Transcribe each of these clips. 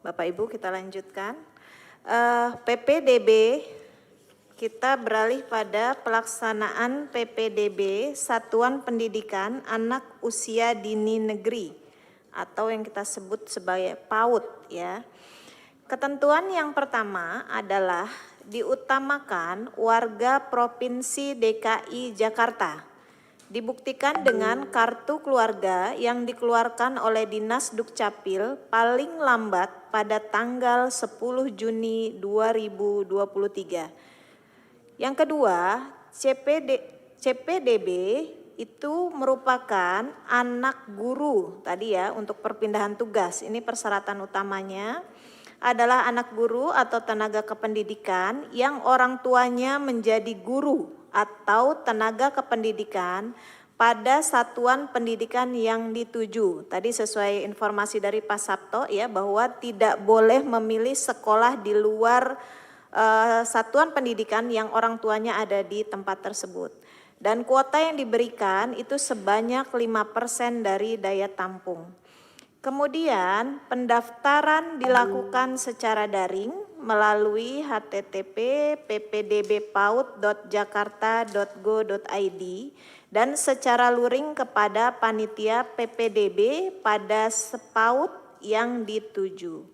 Bapak Ibu, kita lanjutkan. PPDB, kita beralih pada pelaksanaan PPDB Satuan Pendidikan Anak Usia Dini Negeri atau yang kita sebut sebagai PAUD ya. Ketentuan yang pertama adalah diutamakan warga Provinsi DKI Jakarta. Dibuktikan dengan kartu keluarga yang dikeluarkan oleh Dinas Dukcapil paling lambat pada tanggal 10 Juni 2023. Yang kedua, CPDB itu merupakan anak guru tadi ya untuk perpindahan tugas. Ini persyaratan utamanya adalah anak guru atau tenaga kependidikan yang orang tuanya menjadi guru atau tenaga kependidikan pada satuan pendidikan yang dituju. Tadi sesuai informasi dari Pak Sabto ya bahwa tidak boleh memilih sekolah di luar satuan pendidikan yang orang tuanya ada di tempat tersebut. Dan kuota yang diberikan itu sebanyak 5% dari daya tampung. Kemudian pendaftaran dilakukan secara daring melalui http://ppdbpaud.jakarta.go.id dan secara luring kepada panitia PPDB pada SPAUD yang dituju.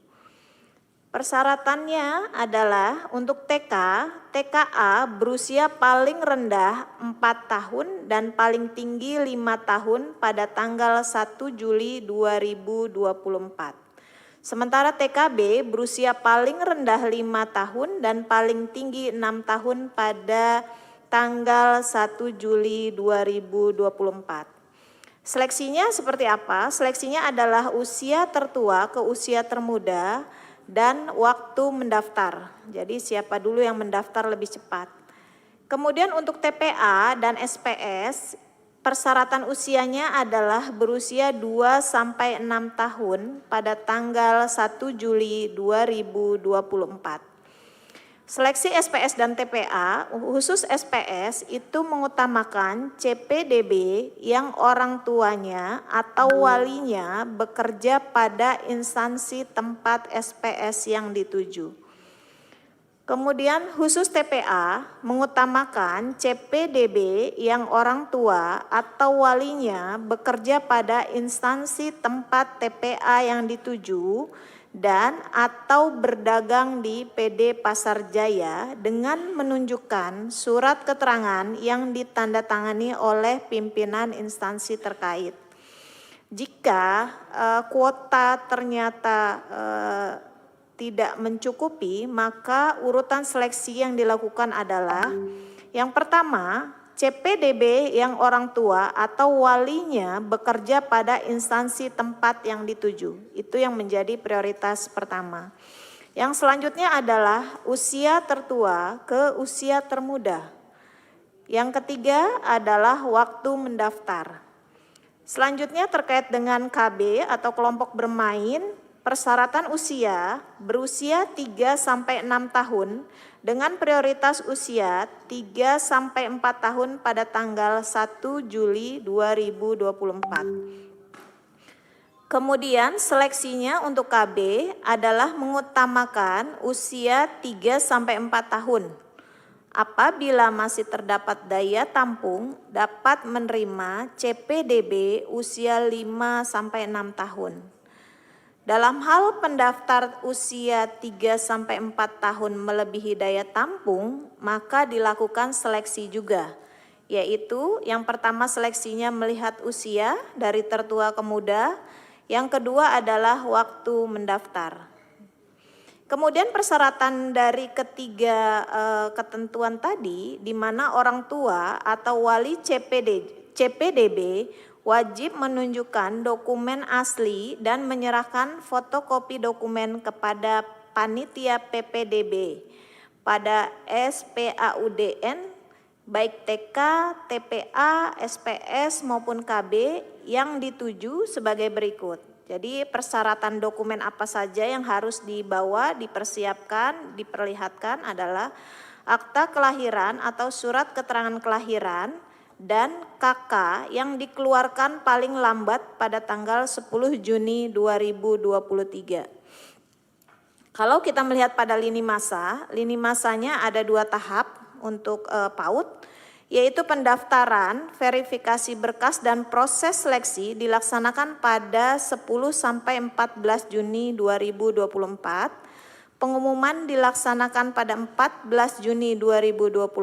Persyaratannya adalah untuk TKA berusia paling rendah 4 tahun dan paling tinggi 5 tahun pada tanggal 1 Juli 2024. Sementara TKB berusia paling rendah 5 tahun dan paling tinggi 6 tahun pada tanggal 1 Juli 2024. Seleksinya seperti apa? Seleksinya adalah usia tertua ke usia termuda dan waktu mendaftar. Jadi siapa dulu yang mendaftar lebih cepat. Kemudian untuk TPA dan SPS, persyaratan usianya adalah berusia 2-6 tahun pada tanggal 1 Juli 2024. Seleksi SPS dan TPA, khusus SPS itu mengutamakan CPDB yang orang tuanya atau walinya bekerja pada instansi tempat SPS yang dituju. Kemudian khusus TPA mengutamakan CPDB yang orang tua atau walinya bekerja pada instansi tempat TPA yang dituju dan atau berdagang di PD Pasar Jaya dengan menunjukkan surat keterangan yang ditandatangani oleh pimpinan instansi terkait. Jika kuota ternyata tidak mencukupi, maka urutan seleksi yang dilakukan adalah yang pertama, CPDB yang orang tua atau walinya bekerja pada instansi tempat yang dituju. Itu yang menjadi prioritas pertama. Yang selanjutnya adalah usia tertua ke usia termuda. Yang ketiga adalah waktu mendaftar. Selanjutnya terkait dengan KB atau kelompok bermain, persyaratan usia berusia 3-6 tahun dengan prioritas usia 3-4 tahun pada tanggal 1 Juli 2024. Kemudian seleksinya untuk KB adalah mengutamakan usia 3-4 tahun. Apabila masih terdapat daya tampung, dapat menerima CPDB usia 5-6 tahun. Dalam hal pendaftar usia 3-4 tahun melebihi daya tampung, maka dilakukan seleksi juga, yaitu yang pertama seleksinya melihat usia dari tertua ke muda, yang kedua adalah waktu mendaftar. Kemudian persyaratan dari ketiga ketentuan tadi, di mana orang tua atau wali CPDB wajib menunjukkan dokumen asli dan menyerahkan fotokopi dokumen kepada panitia PPDB pada SPAUDN baik TK, TPA, SPS maupun KB yang dituju sebagai berikut. Jadi persyaratan dokumen apa saja yang harus dibawa, dipersiapkan, diperlihatkan adalah akta kelahiran atau surat keterangan kelahiran, dan KK yang dikeluarkan paling lambat pada tanggal 10 Juni 2023. Kalau kita melihat pada lini masanya ada 2 tahap untuk PAUD, yaitu pendaftaran, verifikasi berkas dan proses seleksi dilaksanakan pada 10 sampai 14 Juni 2024. Pengumuman dilaksanakan pada 14 Juni 2024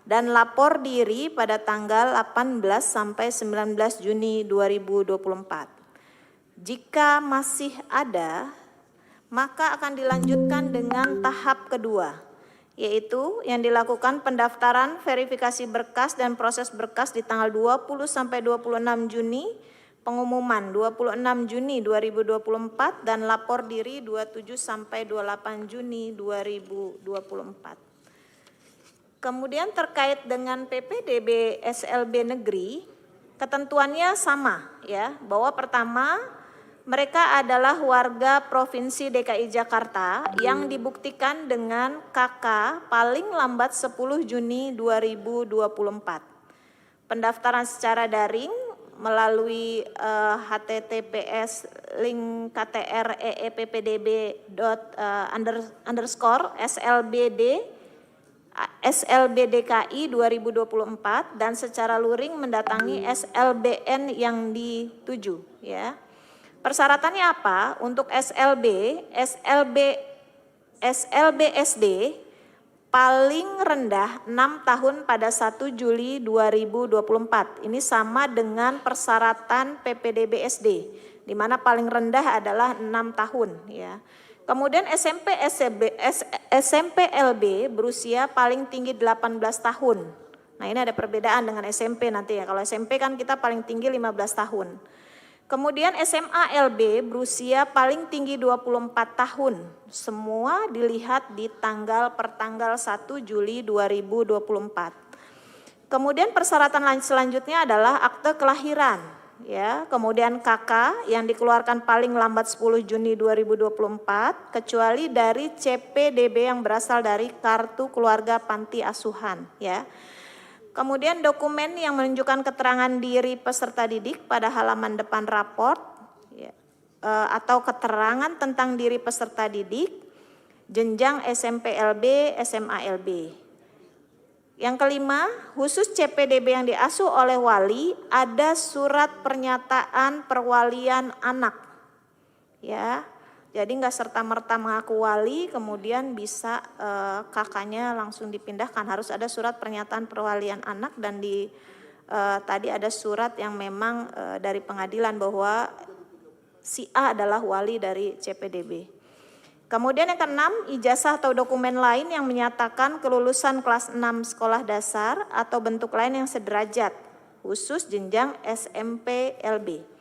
dan lapor diri pada tanggal 18 sampai 19 Juni 2024. Jika masih ada, maka akan dilanjutkan dengan tahap kedua, yaitu yang dilakukan pendaftaran, verifikasi berkas dan proses berkas di tanggal 20 sampai 26 Juni, pengumuman 26 Juni 2024 dan lapor diri 27 sampai 28 Juni 2024. Kemudian terkait dengan PPDB SLB negeri, ketentuannya sama ya, bahwa pertama mereka adalah warga Provinsi DKI Jakarta yang dibuktikan dengan KK paling lambat 10 Juni 2024. Pendaftaran secara daring melalui https link ktr.ee._slbdki 2024 dan secara luring mendatangi SLBN yang dituju ya. Persyaratannya apa? Untuk SLBSD paling rendah 6 tahun pada 1 Juli 2024. Ini sama dengan persyaratan PPDB-SD, di mana paling rendah adalah 6 tahun ya. Kemudian SMP-LB berusia paling tinggi 18 tahun. Nah, ini ada perbedaan dengan SMP nanti ya. Kalau SMP kan kita paling tinggi 15 tahun. Kemudian SMA-LB berusia paling tinggi 24 tahun. Semua dilihat di pertanggal 1 Juli 2024. Kemudian persyaratan selanjutnya adalah akte kelahiran. Ya, kemudian KK yang dikeluarkan paling lambat 10 Juni 2024, kecuali dari CPDB yang berasal dari kartu keluarga panti asuhan. Ya. Kemudian dokumen yang menunjukkan keterangan diri peserta didik pada halaman depan raport ya, atau keterangan tentang diri peserta didik, jenjang SMP-LB, SMA-LB. Yang kelima, khusus CPDB yang diasuh oleh wali, ada surat pernyataan perwalian anak. Ya. Jadi enggak serta-merta mengaku wali kemudian bisa kakaknya langsung dipindahkan, harus ada surat pernyataan perwalian anak dan tadi ada surat yang memang dari pengadilan bahwa si A adalah wali dari CPDB. Kemudian yang keenam, ijazah atau dokumen lain yang menyatakan kelulusan kelas 6 sekolah dasar atau bentuk lain yang sederajat, khusus jenjang SMP-LB.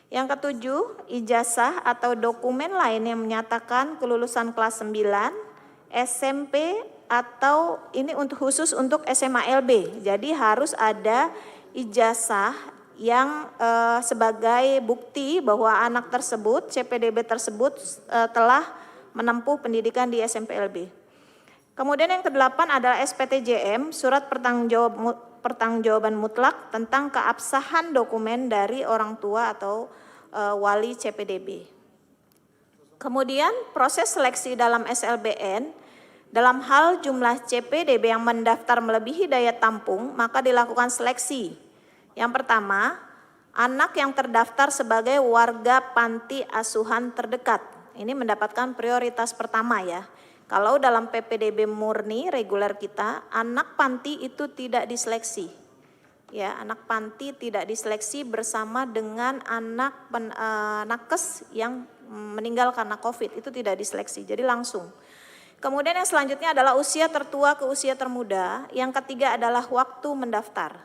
Yang ketujuh, ijazah atau dokumen lain yang menyatakan kelulusan kelas 9, SMP atau ini khusus untuk SMA-LB. Jadi harus ada ijazah yang sebagai bukti bahwa anak tersebut, CPDB tersebut telah menempuh pendidikan di SMP-LB. Kemudian yang kedelapan adalah SPTJM, surat pertanggungjawaban mutlak tentang keabsahan dokumen dari orang tua atau wali CPDB. Kemudian proses seleksi dalam SLBN, dalam hal jumlah CPDB yang mendaftar melebihi daya tampung, maka dilakukan seleksi. Yang pertama, anak yang terdaftar sebagai warga panti asuhan terdekat. Ini mendapatkan prioritas pertama ya. Kalau dalam PPDB murni reguler kita, anak panti itu tidak diseleksi. Ya, anak panti tidak diseleksi bersama dengan anak nakes yang meninggal karena COVID, itu tidak diseleksi, jadi langsung. Kemudian yang selanjutnya adalah usia tertua ke usia termuda, yang ketiga adalah waktu mendaftar.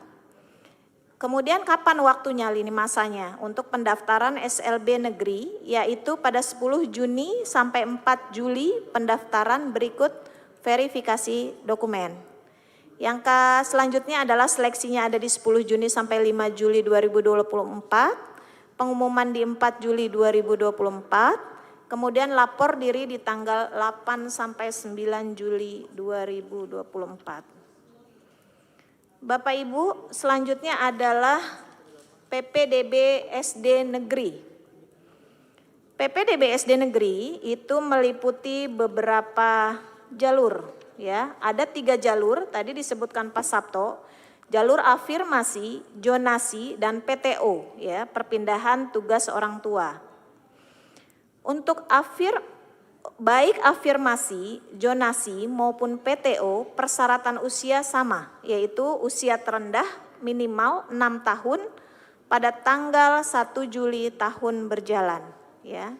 Kemudian kapan waktunya lini masanya untuk pendaftaran SLB negeri, yaitu pada 10 Juni sampai 4 Juli pendaftaran berikut verifikasi dokumen. Yang selanjutnya adalah seleksinya ada di 10 Juni sampai 5 Juli 2024, pengumuman di 4 Juli 2024, kemudian lapor diri di tanggal 8 sampai 9 Juli 2024. Bapak Ibu, selanjutnya adalah PPDB SD negeri. PPDB SD negeri itu meliputi beberapa jalur, ya. Ada 3 jalur, tadi disebutkan Pak Sabto, jalur afirmasi, zonasi, dan PTO, ya, perpindahan tugas orang tua. Untuk baik afirmasi, zonasi maupun PTO, persyaratan usia sama, yaitu usia terendah minimal 6 tahun pada tanggal 1 Juli tahun berjalan. Ya,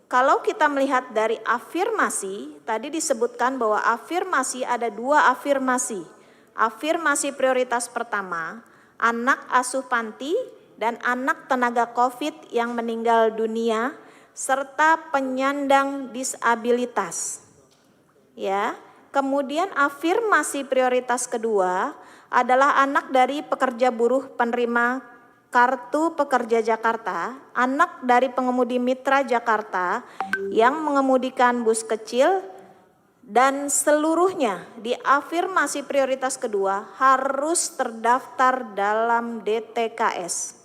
kalau kita melihat dari afirmasi, tadi disebutkan bahwa afirmasi ada 2 afirmasi. Afirmasi prioritas pertama, anak asuh panti dan anak tenaga COVID yang meninggal dunia serta penyandang disabilitas. Ya, kemudian afirmasi prioritas kedua adalah anak dari pekerja buruh penerima Kartu Pekerja Jakarta, anak dari pengemudi mitra Jakarta yang mengemudikan bus kecil, dan seluruhnya di afirmasi prioritas kedua harus terdaftar dalam DTKS.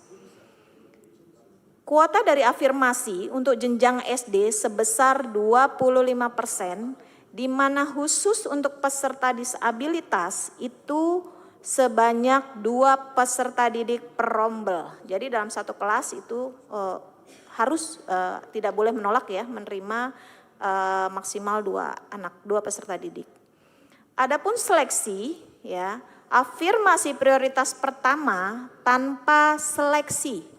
Kuota dari afirmasi untuk jenjang SD sebesar 25%, di mana khusus untuk peserta disabilitas itu sebanyak 2 peserta didik per rombel. Jadi dalam satu kelas itu harus tidak boleh menolak, ya, menerima maksimal 2 peserta didik. Adapun seleksi, ya, afirmasi prioritas pertama tanpa seleksi.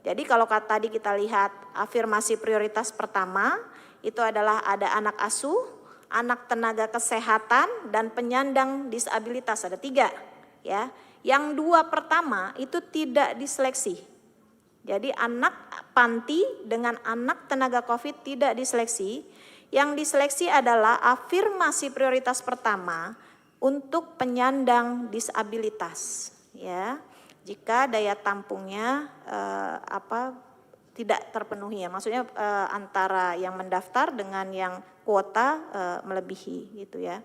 Jadi kalau tadi kita lihat afirmasi prioritas pertama itu adalah ada anak asuh, anak tenaga kesehatan, dan penyandang disabilitas, ada 3. Ya, yang 2 pertama itu tidak diseleksi. Jadi anak panti dengan anak tenaga COVID tidak diseleksi. Yang diseleksi adalah afirmasi prioritas pertama untuk penyandang disabilitas. Ya, jika daya tampungnya tidak terpenuhi, ya, maksudnya antara yang mendaftar dengan yang kuota melebihi, gitu ya.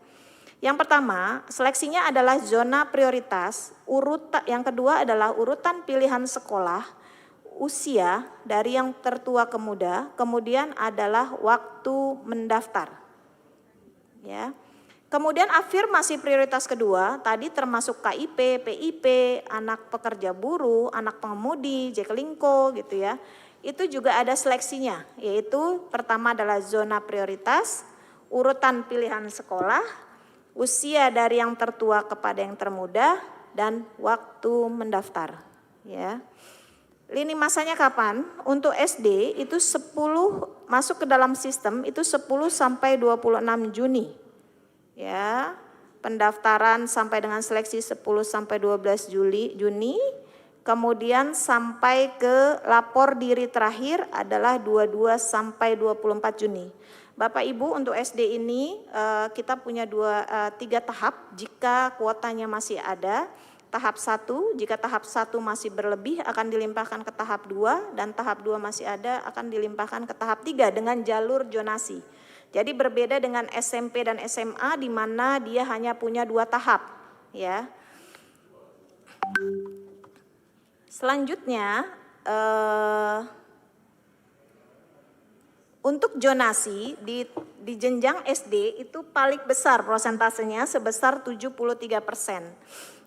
Yang pertama, seleksinya adalah zona prioritas, yang kedua adalah urutan pilihan sekolah, usia dari yang tertua ke muda, kemudian adalah waktu mendaftar. Ya. Kemudian afirmasi prioritas kedua, tadi termasuk KIP, PIP, anak pekerja buruh, anak pengemudi, Jaklingko, gitu ya. Itu juga ada seleksinya, yaitu pertama adalah zona prioritas, urutan pilihan sekolah, usia dari yang tertua kepada yang termuda, dan waktu mendaftar. Ya. Lini masanya kapan? Untuk SD itu 10 masuk ke dalam sistem itu 10 sampai 26 Juni. Ya. Pendaftaran sampai dengan seleksi 10 sampai 12 Juni. Kemudian sampai ke lapor diri terakhir adalah 22 sampai 24 Juni. Bapak Ibu, untuk SD ini kita punya 3 tahap jika kuotanya masih ada. Tahap 1, jika tahap 1 masih berlebih akan dilimpahkan ke tahap 2, dan tahap 2 masih ada akan dilimpahkan ke tahap 3 dengan jalur zonasi. Jadi berbeda dengan SMP dan SMA di mana dia hanya punya 2 tahap, ya. Selanjutnya untuk zonasi di jenjang SD itu paling besar prosentasenya sebesar 73%.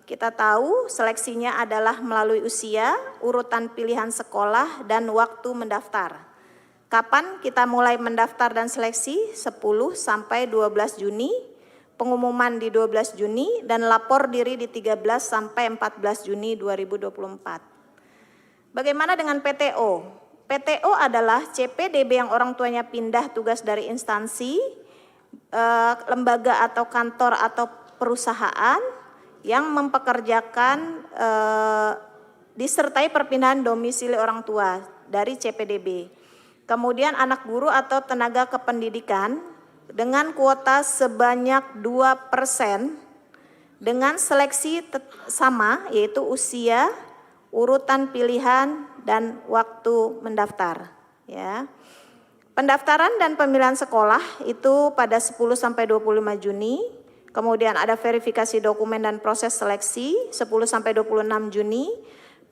Kita tahu seleksinya adalah melalui usia, urutan pilihan sekolah, dan waktu mendaftar. Kapan kita mulai mendaftar dan seleksi? 10 sampai 12 Juni, pengumuman di 12 Juni, dan lapor diri di 13 sampai 14 Juni 2024. Bagaimana dengan PTO? PTO adalah CPDB yang orang tuanya pindah tugas dari instansi, lembaga atau kantor atau perusahaan yang mempekerjakan disertai perpindahan domisili orang tua dari CPDB. Kemudian anak guru atau tenaga kependidikan dengan kuota sebanyak 2% dengan seleksi sama, yaitu usia, urutan pilihan, dan waktu mendaftar. Ya. Pendaftaran dan pemilihan sekolah itu pada 10 sampai 25 Juni. Kemudian ada verifikasi dokumen dan proses seleksi 10 sampai 26 Juni.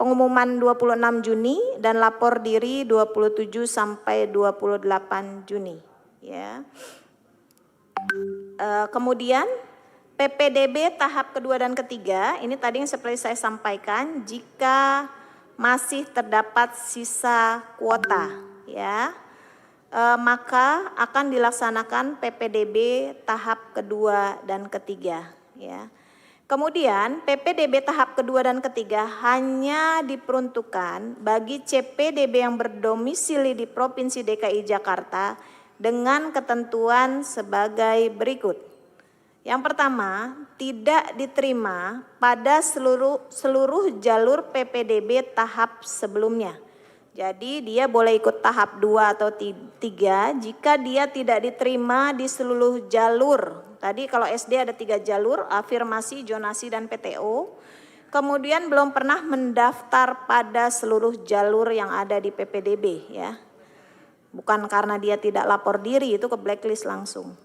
pengumuman 26 Juni dan lapor diri 27 sampai 28 Juni. Ya. Kemudian PPDB tahap kedua dan ketiga, ini tadi yang seperti saya sampaikan, jika masih terdapat sisa kuota, ya, maka akan dilaksanakan PPDB tahap kedua dan ketiga. Ya. Kemudian PPDB tahap kedua dan ketiga hanya diperuntukkan bagi CPDB yang berdomisili di Provinsi DKI Jakarta dengan ketentuan sebagai berikut. Yang pertama, tidak diterima pada seluruh jalur PPDB tahap sebelumnya. Jadi dia boleh ikut tahap 2 atau 3 jika dia tidak diterima di seluruh jalur. Tadi kalau SD ada 3 jalur, afirmasi, zonasi, dan PTO. Kemudian belum pernah mendaftar pada seluruh jalur yang ada di PPDB, ya. Bukan karena dia tidak lapor diri, itu ke blacklist langsung.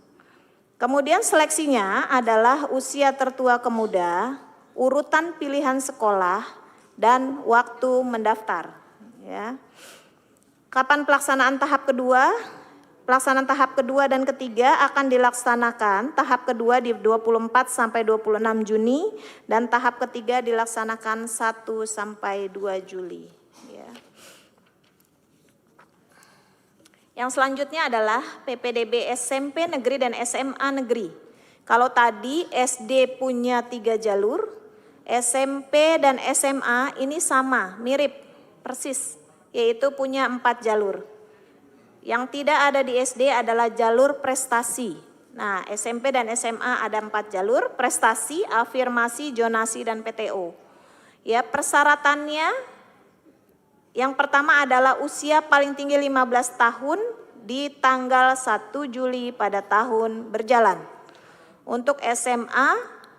Kemudian seleksinya adalah usia tertua ke muda, urutan pilihan sekolah, dan waktu mendaftar. Ya. Kapan pelaksanaan tahap kedua? Pelaksanaan tahap kedua dan ketiga akan dilaksanakan tahap kedua di 24 sampai 26 Juni dan tahap ketiga dilaksanakan 1 sampai 2 Juli. Ya. Yang selanjutnya adalah PPDB SMP negeri dan SMA negeri. Kalau tadi SD punya 3 jalur, SMP dan SMA ini sama, mirip, persis, yaitu punya 4 jalur. Yang tidak ada di SD adalah jalur prestasi. Nah, SMP dan SMA ada 4 jalur, prestasi, afirmasi, zonasi, dan PTO. Ya, persyaratannya yang pertama adalah usia paling tinggi 15 tahun di tanggal 1 Juli pada tahun berjalan. Untuk SMA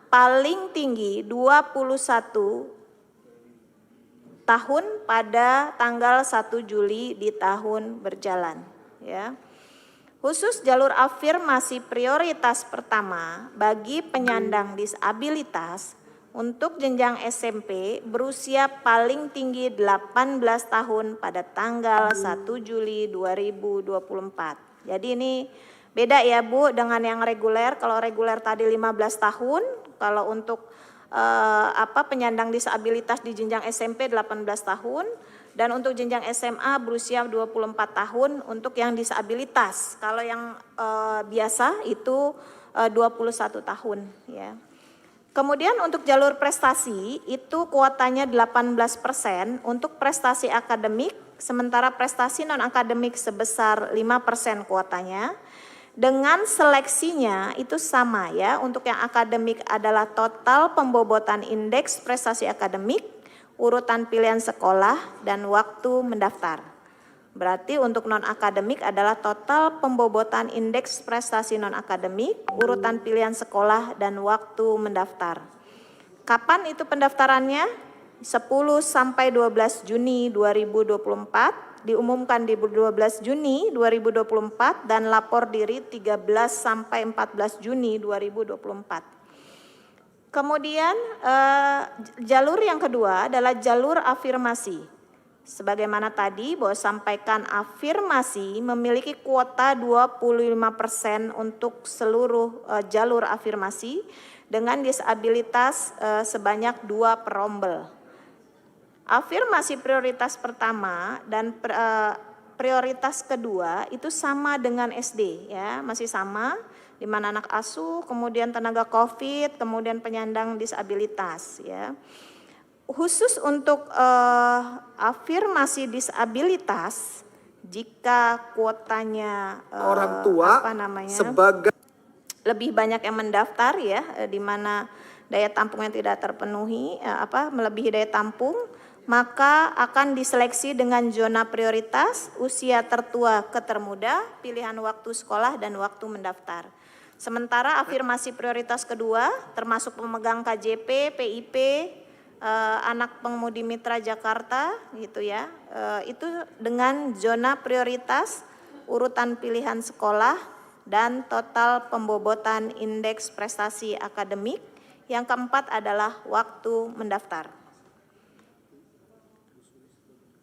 paling tinggi 21 tahun pada tanggal 1 Juli di tahun berjalan. Ya. Khusus jalur afirmasi prioritas pertama bagi penyandang disabilitas untuk jenjang SMP berusia paling tinggi 18 tahun pada tanggal 1 Juli 2024. Jadi ini beda ya Bu dengan yang reguler. Kalau reguler tadi 15 tahun, kalau untuk penyandang disabilitas di jenjang SMP 18 tahun dan untuk jenjang SMA berusia 24 tahun untuk yang disabilitas. Kalau yang biasa itu 21 tahun ya. Kemudian untuk jalur prestasi itu kuotanya 18% untuk prestasi akademik, sementara prestasi non-akademik sebesar 5% kuotanya. Dengan seleksinya itu sama ya, untuk yang akademik adalah total pembobotan indeks prestasi akademik, urutan pilihan sekolah, dan waktu mendaftar. Berarti untuk non-akademik adalah total pembobotan indeks prestasi non-akademik, urutan pilihan sekolah, dan waktu mendaftar. Kapan itu pendaftarannya? 10 sampai 12 Juni 2024, diumumkan di 12 Juni 2024 dan lapor diri 13 sampai 14 Juni 2024. Kemudian jalur yang kedua adalah jalur afirmasi. Sebagaimana tadi bahwa sampaikan afirmasi memiliki kuota 25% untuk seluruh jalur afirmasi dengan disabilitas sebanyak 2 perombel. Afirmasi prioritas pertama dan prioritas kedua itu sama dengan SD ya, masih sama, di mana anak asuh, kemudian tenaga COVID, kemudian penyandang disabilitas ya. Khusus untuk afirmasi disabilitas, jika kuotanya orang tua sebagai lebih banyak yang mendaftar ya, di mana daya tampungnya tidak terpenuhi, melebihi daya tampung, maka akan diseleksi dengan zona prioritas, usia tertua ke termuda, pilihan waktu sekolah dan waktu mendaftar. Sementara afirmasi prioritas kedua termasuk pemegang KJP, PIP, anak pengemudi mitra Jakarta gitu ya, itu dengan zona prioritas, urutan pilihan sekolah, dan total pembobotan indeks prestasi akademik. Yang keempat adalah waktu mendaftar.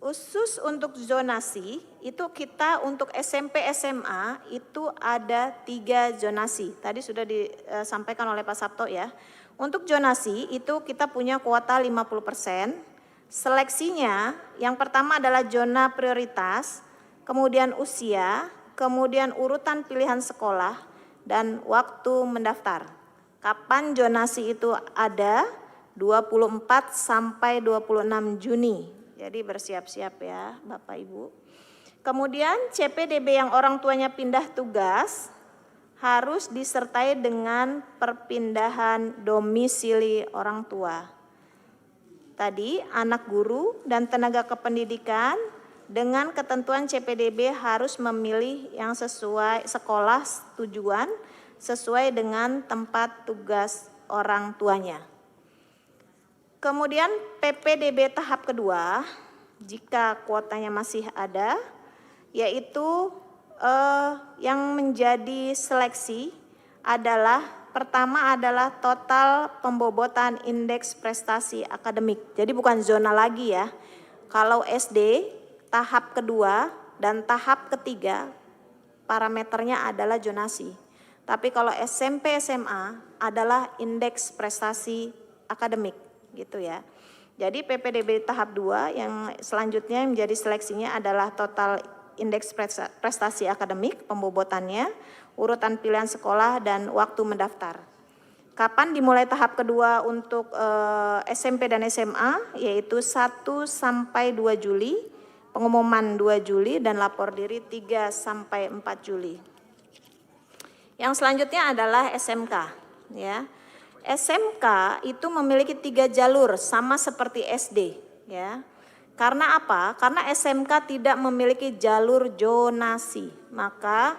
Khusus untuk zonasi, itu kita untuk SMP SMA itu ada 3 zonasi. Tadi sudah disampaikan oleh Pak Sabto ya. Untuk zonasi itu kita punya kuota 50%. Seleksinya yang pertama adalah zona prioritas, kemudian usia, kemudian urutan pilihan sekolah, dan waktu mendaftar. Kapan zonasi itu ada? 24 sampai 26 Juni. Jadi bersiap-siap ya Bapak Ibu. Kemudian CPDB yang orang tuanya pindah tugas harus disertai dengan perpindahan domisili orang tua. Tadi anak guru dan tenaga kependidikan dengan ketentuan CPDB harus memilih yang sesuai sekolah tujuan sesuai dengan tempat tugas orang tuanya. Kemudian PPDB tahap kedua, jika kuotanya masih ada, yaitu yang menjadi seleksi adalah pertama adalah total pembobotan indeks prestasi akademik. Jadi bukan zona lagi ya. Kalau SD tahap kedua dan tahap ketiga parameternya adalah zonasi. Tapi kalau SMP SMA adalah indeks prestasi akademik. Gitu ya. Jadi PPDB tahap 2 yang selanjutnya menjadi seleksinya adalah total indeks prestasi akademik, pembobotannya, urutan pilihan sekolah, dan waktu mendaftar. Kapan dimulai tahap kedua untuk SMP dan SMA? Yaitu 1 sampai 2 Juli, pengumuman 2 Juli, dan lapor diri 3 sampai 4 Juli. Yang selanjutnya adalah SMK. Ya. SMK itu memiliki 3 jalur sama seperti SD ya. Karena apa? Karena SMK tidak memiliki jalur zonasi. Maka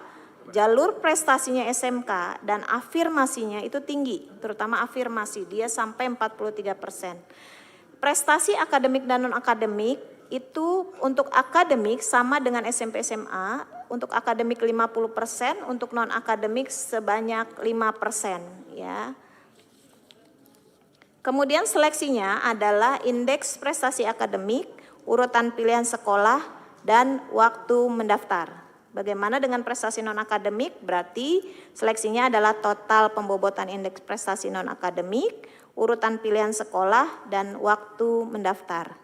jalur prestasinya SMK dan afirmasinya itu tinggi, terutama afirmasi dia sampai 43%. Prestasi akademik dan non akademik itu untuk akademik sama dengan SMP SMA, untuk akademik 50%, untuk non akademik sebanyak 5% ya. Kemudian seleksinya adalah indeks prestasi akademik, urutan pilihan sekolah, dan waktu mendaftar. Bagaimana dengan prestasi non-akademik? Berarti seleksinya adalah total pembobotan indeks prestasi non-akademik, urutan pilihan sekolah, dan waktu mendaftar.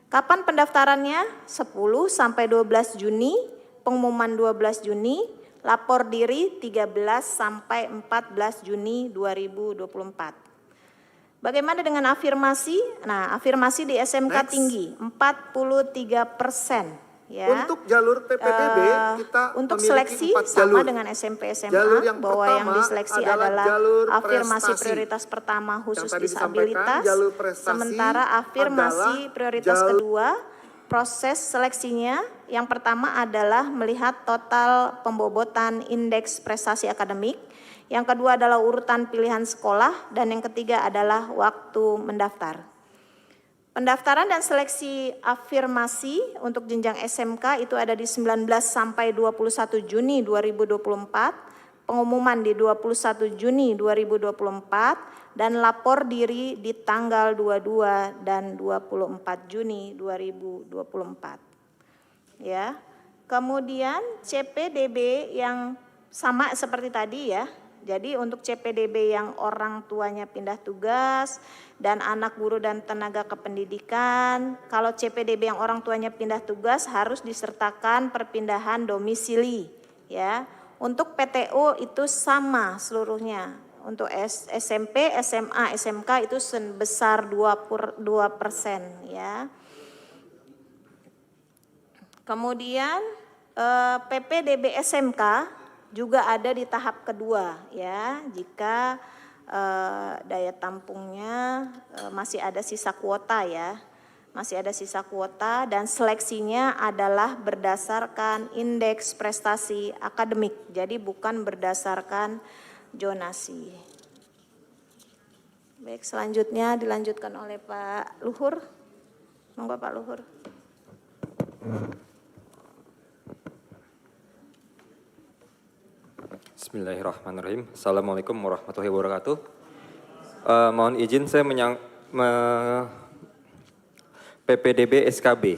Kapan pendaftarannya? 10 sampai 12 Juni, pengumuman 12 Juni, lapor diri 13 sampai 14 Juni 2024. Bagaimana dengan afirmasi? Nah, afirmasi di SMK tinggi, 43%. Ya. Untuk jalur PPDB kita untuk memiliki seleksi 4 sama jalur. dengan SMP SMA, Jalur yang bahwa pertama yang diseleksi adalah afirmasi prioritas pertama khusus disabilitas, sementara afirmasi prioritas kedua, proses seleksinya yang pertama adalah melihat total pembobotan indeks prestasi akademik, yang kedua adalah urutan pilihan sekolah, dan yang ketiga adalah waktu mendaftar. Pendaftaran dan seleksi afirmasi untuk jenjang SMK itu ada di 19 sampai 21 Juni 2024, pengumuman di 21 Juni 2024, dan lapor diri di tanggal 22 dan 24 Juni 2024. Ya. Kemudian CPDB yang sama seperti tadi ya. Jadi untuk CPDB yang orang tuanya pindah tugas dan anak guru dan tenaga kependidikan, kalau CPDB yang orang tuanya pindah tugas harus disertakan perpindahan domisili ya. Untuk PTU itu sama seluruhnya. Untuk SMP, SMA, SMK itu sebesar 2% ya. Kemudian PPDB SMK juga ada di tahap kedua ya, jika daya tampungnya masih ada sisa kuota ya, masih ada sisa kuota, dan seleksinya adalah berdasarkan indeks prestasi akademik, jadi bukan berdasarkan zonasi. Baik, selanjutnya dilanjutkan oleh Pak Luhur. Monggo Pak Luhur. Bismillahirrahmanirrahim. Assalamualaikum warahmatullahi wabarakatuh. Mohon izin saya PPDB SKB.